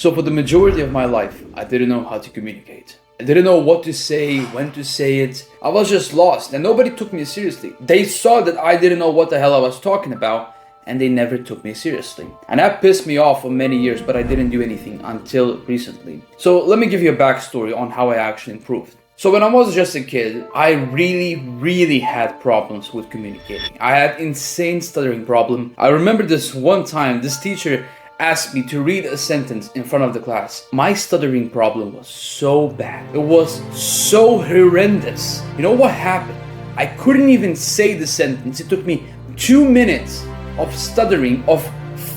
So for the majority of my life, I didn't know how to communicate. I didn't know what to say, when to say it. I was just lost and nobody took me seriously. They saw that I didn't know what the hell I was talking about and they never took me seriously. And that pissed me off for many years, but I didn't do anything until recently. So let me give you a backstory on how I actually improved. So when I was just a kid, I really had problems with communicating. I had insane stuttering problem. I remember this one time, this teacher asked me to read a sentence in front of the class. My stuttering problem was so bad. It was so horrendous. You know what happened? I couldn't even say the sentence. It took me 2 minutes of stuttering, of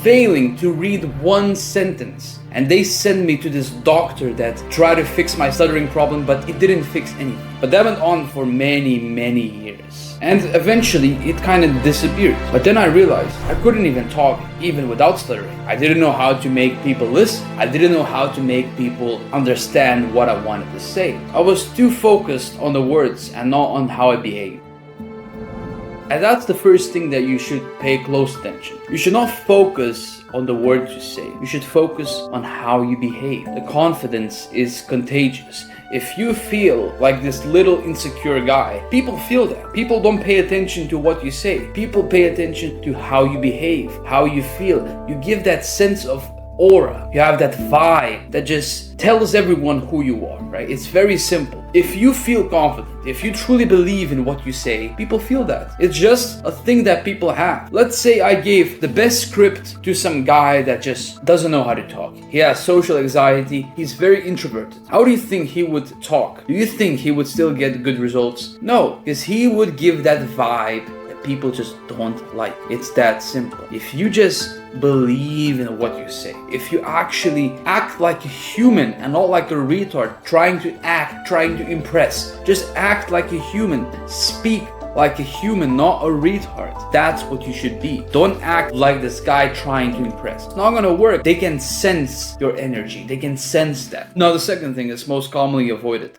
failing to read one sentence. And they sent me to this doctor that tried to fix my stuttering problem, but it didn't fix anything. But that went on for many years. And eventually it kind of disappeared. But then I realized I couldn't even talk even without stuttering. I didn't know how to make people listen. I didn't know how to make people understand what I wanted to say. I was too focused on the words and not on how I behaved. And that's the first thing that you should pay close attention. You should not focus on the words you say. You should focus on how you behave. The confidence is contagious. If you feel like this little insecure guy, people feel that. People don't pay attention to what you say. People pay attention to how you behave, how you feel. You give that sense of aura. You have that vibe that just tells everyone who you are, right? It's very simple. If you feel confident, if you truly believe in what you say, people feel that. It's just a thing that people have. Let's say I gave the best script to some guy that just doesn't know how to talk. He has social anxiety. He's very introverted. How do you think he would talk? Do you think he would still get good results? No, because he would give that vibe that people just don't like. It's that simple. If you just believe in what you say, if you actually act like a human and not like a retard trying to act, trying to impress, just act like a human, speak like a human, not a retard. That's what you should be. Don't act like this guy trying to impress. It's not gonna work. They can sense your energy. They can sense that. Now the second thing is most commonly avoided.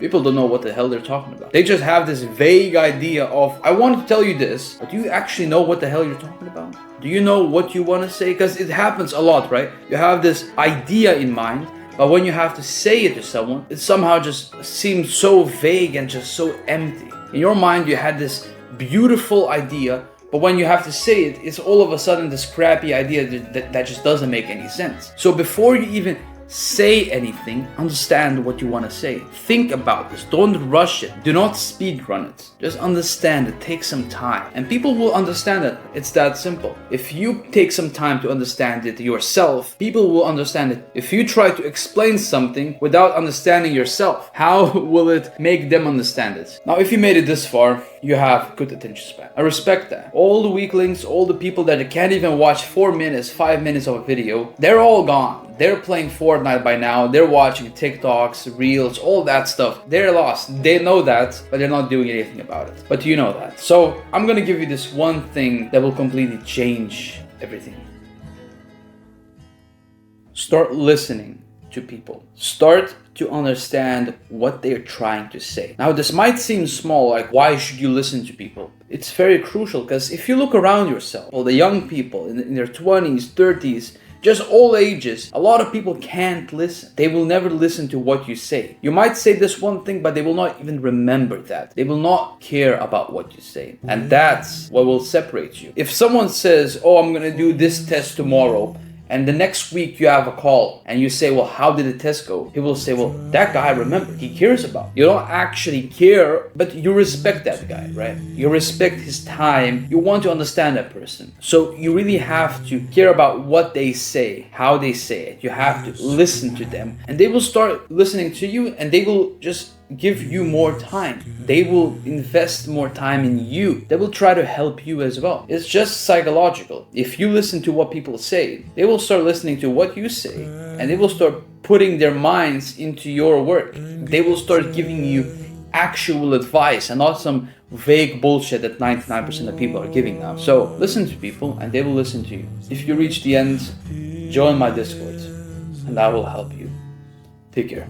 People don't know what the hell they're talking about. They just have this vague idea of, I want to tell you this, but do you actually know what the hell you're talking about? Do you know what you want to say? Because it happens a lot, right? You have this idea in mind, but when you have to say it to someone, it somehow just seems so vague and just so empty. In your mind, you had this beautiful idea, but when you have to say it, it's all of a sudden this crappy idea that just doesn't make any sense. So before you even say anything, understand what you want to say. Think about this. Don't rush it. Do not speed run it. Just understand it. Take some time. And people will understand it. It's that simple. If you take some time to understand it yourself, people will understand it. If you try to explain something without understanding yourself, how will it make them understand it? Now, if you made it this far, you have good attention span. I respect that. All the weaklings, all the people that can't even watch 4 minutes, 5 minutes of a video, they're all gone. They're playing Fortnite by now. They're watching TikToks, Reels, all that stuff. They're lost. They know that, but they're not doing anything about it. But you know that. So I'm gonna give you this one thing that will completely change everything. Start listening to people. Start to understand what they're trying to say. Now, this might seem small, like why should you listen to people? It's very crucial because if you look around yourself, all the young people in their 20s, 30s, just all ages, a lot of people can't listen. They will never listen to what you say. You might say this one thing, but they will not even remember that. They will not care about what you say. And that's what will separate you. If someone says, oh, I'm gonna do this test tomorrow, and the next week you have a call and you say, well, how did the test go? He will say, well, that guy, remember, he cares about. You don't actually care, but you respect that guy, right? You respect his time. You want to understand that person. So you really have to care about what they say, how they say it. You have to listen to them and they will start listening to you and they will just give you more time. They will invest more time in you. They will try to help you as well. It's just psychological. If you listen to what people say, they will start listening to what you say and they will start putting their minds into your work. They will start giving you actual advice and not some vague bullshit that 99% of people are giving now. So listen to people and they will listen to you. If you reach the end, join my Discord and I will help you. Take care.